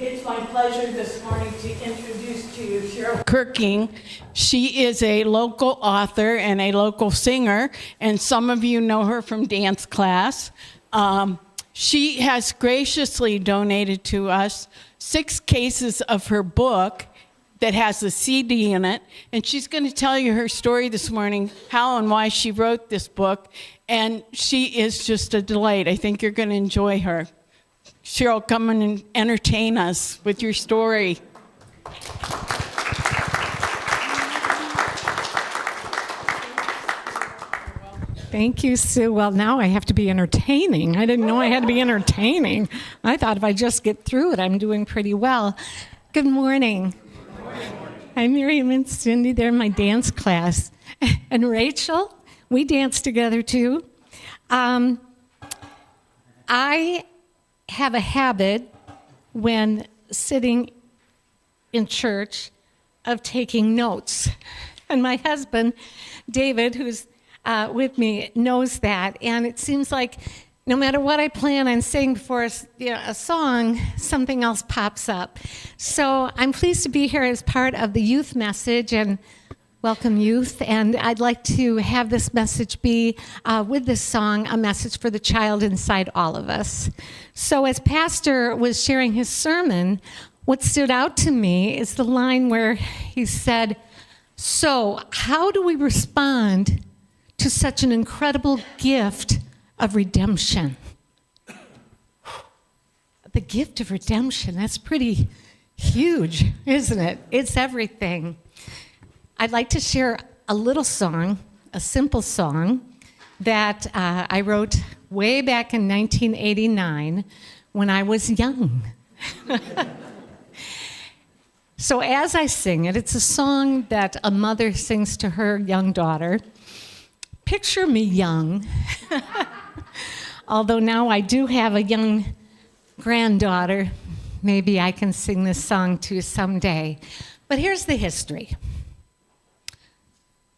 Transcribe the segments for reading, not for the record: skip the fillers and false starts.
It's my pleasure this morning to introduce to you Cheryl Kirking. She is a local author and a local singer, and some of you know her from dance class. She has graciously donated to us 6 cases of her book that has a CD in it, and she's going to tell you her story this morning, how and why she wrote this book, and she is just a delight. I think you're going to enjoy her. Cheryl, come and entertain us with your story. Thank you, Sue. Well, now I have to be entertaining. I didn't know I had to be entertaining. I thought if I just get through it, I'm doing pretty well. Good morning. Good morning. I'm Miriam and Cindy. They're in my dance class. And Rachel, we dance together too. I have a habit when sitting in church of taking notes. And my husband, David, who's with me, knows that. And it seems like no matter what I plan on saying before a song, something else pops up. So I'm pleased to be here as part of the youth message, and welcome youth. And I'd like to have this message be, with this song, a message for the child inside all of us. So as Pastor was sharing his sermon, what stood out to me is the line where he said, "So how do we respond to such an incredible gift of redemption?" The gift of redemption, that's pretty huge, isn't it? It's everything. I'd like to share a little song, a simple song, that I wrote way back in 1989 when I was young. So as I sing it, it's a song that a mother sings to her young daughter. Picture me young, although now I do have a young granddaughter. Maybe I can sing this song to someday. But here's the history.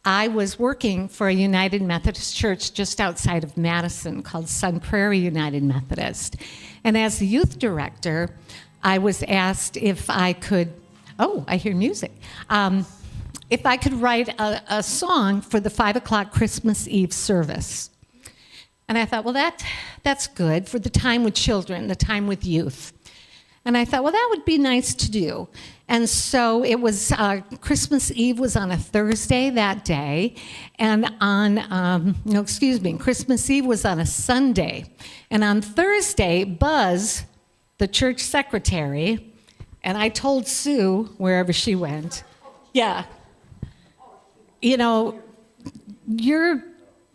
I was working for a United Methodist church just outside of Madison called Sun Prairie United Methodist. And as the youth director, I was asked if I could, I hear music, if I could write a song for the 5 o'clock Christmas Eve service. And I thought, well, that's good for the time with children, the time with youth. And I thought, well, that would be nice to do. And so it was, Christmas Eve was on a Thursday that day, and Christmas Eve was on a Sunday. And on Thursday, Buzz, the church secretary, and I told Sue, wherever she went, yeah, your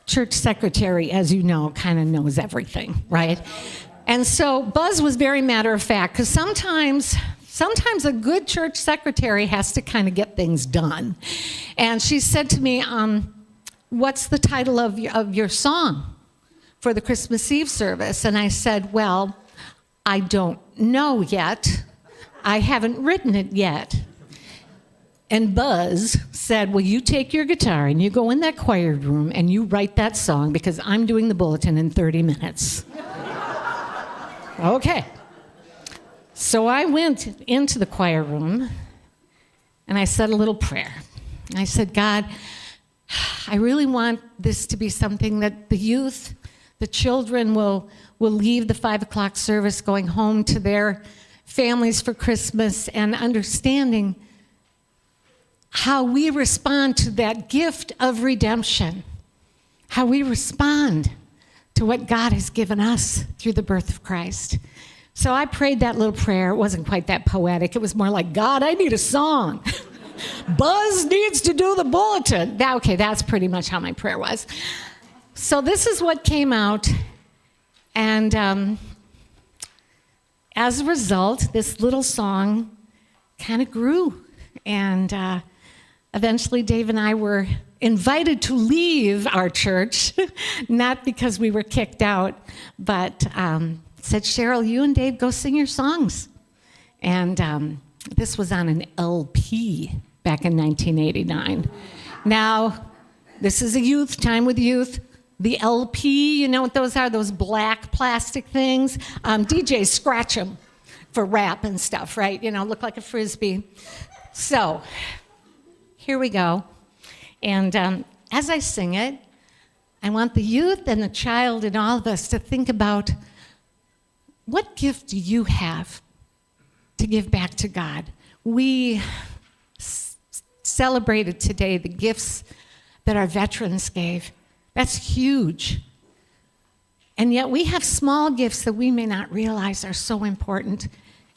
church secretary, as you know, kind of knows everything, right? And so Buzz was very matter of fact, because sometimes a good church secretary has to kind of get things done. And she said to me, what's the title of your song for the Christmas Eve service? And I said, well, I don't know yet. I haven't written it yet. And Buzz said, well, you take your guitar and you go in that choir room and you write that song, because I'm doing the bulletin in 30 minutes. Okay. So I went into the choir room and I said a little prayer. I said, God, I really want this to be something that the youth, the children will leave the 5 o'clock service going home to their families for Christmas, and understanding how we respond to that gift of redemption, how we respond to what God has given us through the birth of Christ. So I prayed that little prayer. It wasn't quite that poetic. It was more like, God, I need a song. Buzz needs to do the bulletin. Okay, that's pretty much how my prayer was. So this is what came out. And as a result, this little song kind of grew. And eventually Dave and I were invited to leave our church, not because we were kicked out, but said, Cheryl, you and Dave go sing your songs. And this was on an LP back in 1989. Now, this is a youth, time with youth. The LP, you know what those are? Those black plastic things. DJs scratch them for rap and stuff, right? You know, look like a Frisbee. So here we go. And as I sing it, I want the youth and the child and all of us to think about, what gift do you have to give back to God? We celebrated today the gifts that our veterans gave. That's huge. And yet we have small gifts that we may not realize are so important.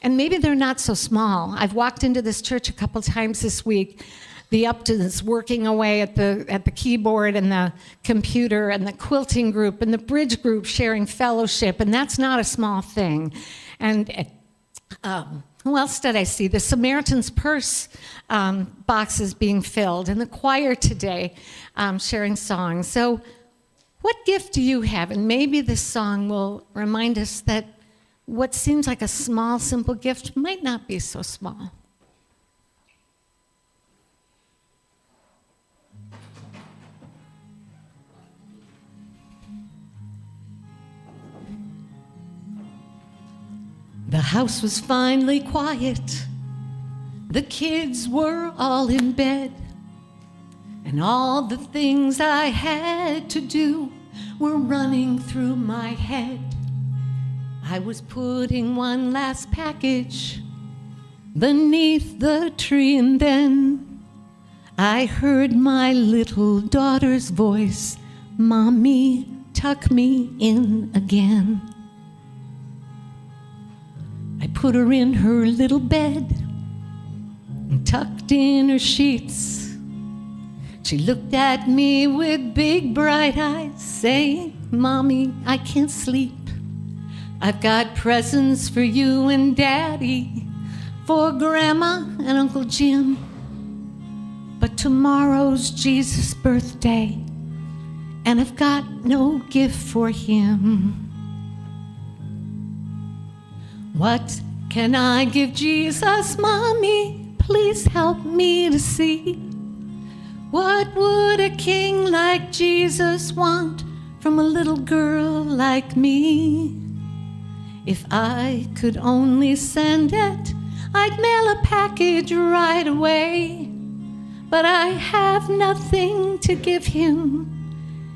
And maybe they're not so small. I've walked into this church a couple times this week. The Uptons working away at the keyboard and the computer, and the quilting group and the bridge group sharing fellowship, and that's not a small thing. And who else did I see? The Samaritan's Purse boxes being filled, and the choir today sharing songs. So what gift do you have? And maybe this song will remind us that what seems like a small, simple gift might not be so small. The house was finally quiet. The kids were all in bed. And all the things I had to do were running through my head. I was putting one last package beneath the tree, and then I heard my little daughter's voice, "Mommy, tuck me in again." I put her in her little bed and tucked in her sheets. She looked at me with big bright eyes, saying, "Mommy, I can't sleep. I've got presents for you and Daddy, for Grandma and Uncle Jim. But tomorrow's Jesus' birthday, and I've got no gift for him. What can I give Jesus, Mommy? Please help me to see. What would a king like Jesus want from a little girl like me? If I could only send it, I'd mail a package right away. But I have nothing to give him,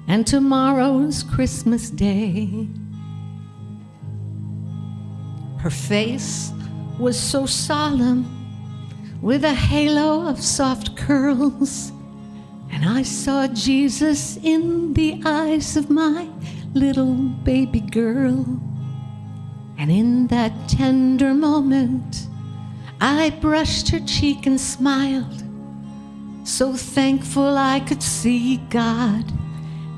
and tomorrow's Christmas Day." Her face was so solemn, with a halo of soft curls, and I saw Jesus in the eyes of my little baby girl. And in that tender moment, I brushed her cheek and smiled, so thankful I could see God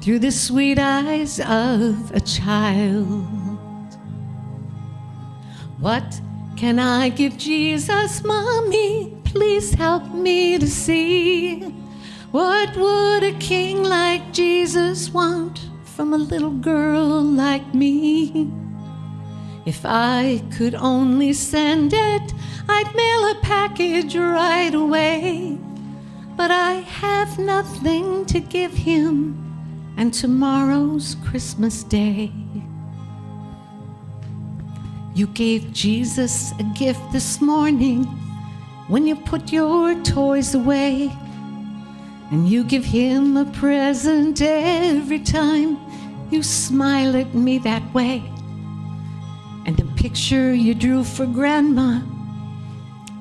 through the sweet eyes of a child. What can I give Jesus, Mommy? Please help me to see. What would a king like Jesus want from a little girl like me? If I could only send it, I'd mail a package right away. But I have nothing to give him, and tomorrow's Christmas Day. You gave Jesus a gift this morning when you put your toys away, and you give him a present every time you smile at me that way. And the picture you drew for Grandma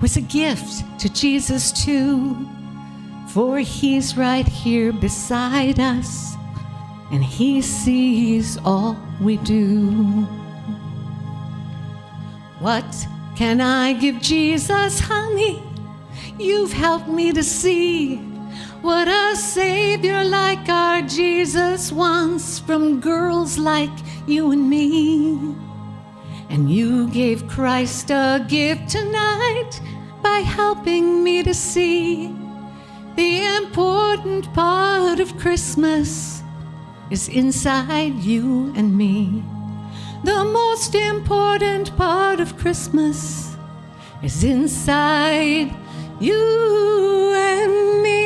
was a gift to Jesus too, for he's right here beside us, and he sees all we do. What can I give Jesus, honey? You've helped me to see what a Savior like our Jesus wants from girls like you and me. And you gave Christ a gift tonight by helping me to see the important part of Christmas is inside you and me. The most important part of Christmas is inside you and me.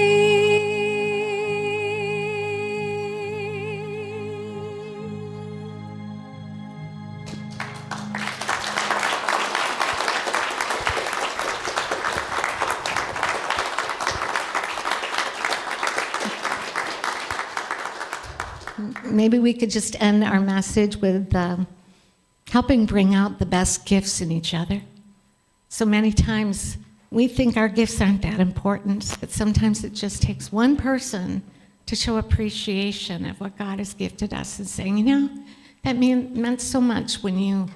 maybe we could just end our message with helping bring out the best gifts in each other. So many times we think our gifts aren't that important, but sometimes it just takes one person to show appreciation of what God has gifted us and saying, you know, that meant so much when you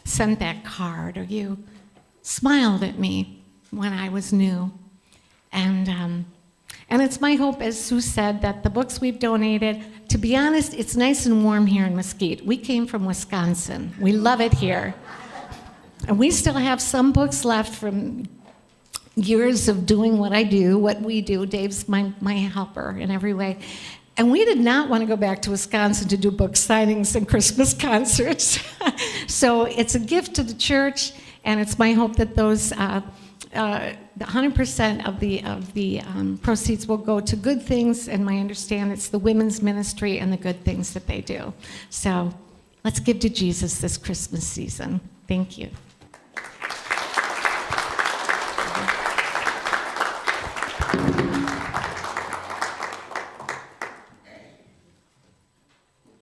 sent that card or you smiled at me when I was new. And it's my hope, as Sue said, that the books we've donated, to be honest, it's nice and warm here in Mesquite. We came from Wisconsin. We love it here. And we still have some books left from years of doing what I do, what we do. Dave's my helper in every way. And we did not want to go back to Wisconsin to do book signings and Christmas concerts. So it's a gift to the church, and it's my hope that those 100% of the proceeds will go to good things, and I understand it's the women's ministry and the good things that they do. So let's give to Jesus this Christmas season. Thank you.